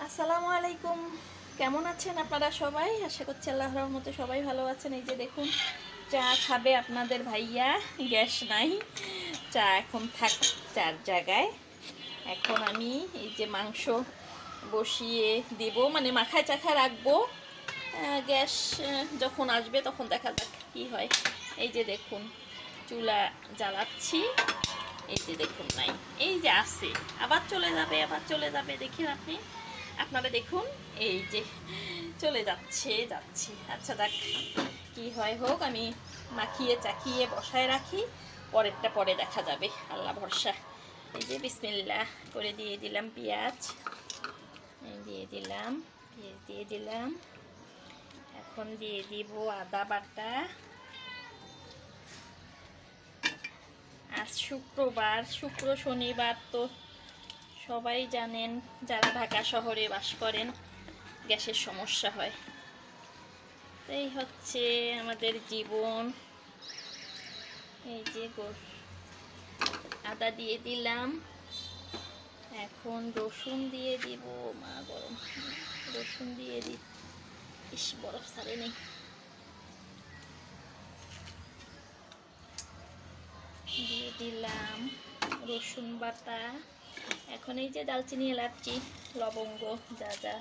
আসসালামু আলাইকুম। কেমন আছেন আপনারা সবাই? আশা করছি আল্লাহর রহমতে সবাই ভালো আছেন। এই যে দেখুন, চা খাবে আপনাদের ভাইয়া, গ্যাস নাই, চা এখন থাক চার জায়গায়। এখন আমি এই যে মাংস বসিয়ে দেব, মানে মাখায় চাখায় রাখবো। গ্যাস যখন আসবে তখন দেখা যাক কি হয়। এই যে দেখুন, চুলা জ্বালাচ্ছি। এই যে দেখুন নাই, এই যে আছে, আবার চলে যাবে, আবার চলে যাবে। দেখেন আপনারা দেখুন, এই যে চলে যাচ্ছে। আচ্ছা যাক, কি হয় হোক, আমি মাখিয়ে চাখিয়ে বসায় রাখি, পরেরটা পরে দেখা যাবে, আল্লাহ ভরসা। এই যে বিসমিল্লাহ করে দিয়ে দিলাম পেঁয়াজ, দিয়ে দিলাম। এখন দিয়ে দিব আদা বাটা। আজ শুক্রবার, শনিবার তো সবাই জানেন, যারা ঢাকা শহরে বাস করেন গ্যাসের সমস্যা হয়। এই হচ্ছে আমাদের জীবন। এই যে আদা দিয়ে দিলাম, এখন রসুন দিয়ে দিব। মা গরম, রসুন দিয়ে দি, ইস বরফ ছাড়ে নেই। দিয়ে দিলাম রসুন বাটা। এখন এই যে দালচিনি, এলাচি, লবঙ্গ, যা যা,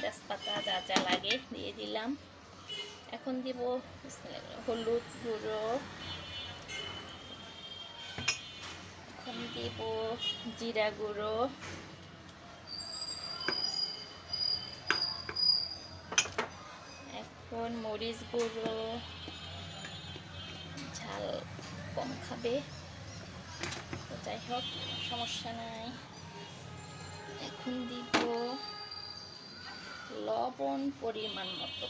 তেজপাতা যা যা লাগে দিয়ে দিলাম। এখন দিব হলুদ গুঁড়ো, এখন দিব জিরা গুঁড়ো, এখন মরিচ গুঁড়ো, ঝাল কম খাবে তো যাই হোক সমস্যা নাই। এখন দিব লবণ পরিমাণ মতো।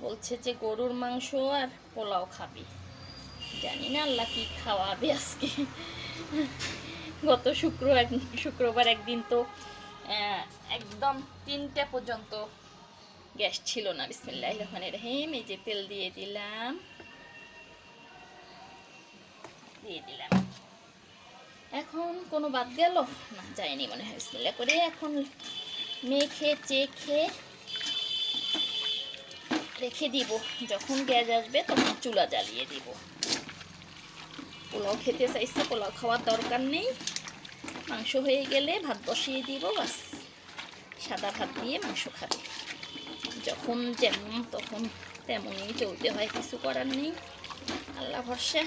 বলছে যে গরুর মাংস আর পোলাও খাবি, জানি না আল্লাহ কি খাওয়াবে আজকে। গত শুক্রবার একদিন তো একদম 3টা পর্যন্ত গ্যাস ছিল না। বিসমিল্লাহির রহমানির রহিম। এই যে তেল দিয়ে দিলাম, এখন কোনো বাদ গেল না, যায়নি মনে হয়। বিসমিল্লাহ করে এখন মেখে চেখে রেখে দিব, যখন গ্যাস আসবে তখন চুলা জ্বালিয়ে দিব। পোলাও খেতে চাইছে, পোলাও খাওয়ার দরকার নেই, মাংস হয়ে গেলে ভাত বসিয়ে দিব, বাস সাদা ভাত দিয়ে মাংস খাবে। যখন যেমন তখন তেমনই চলতে হয়, কিছু করার নেই, আল্লাহ ভরসা।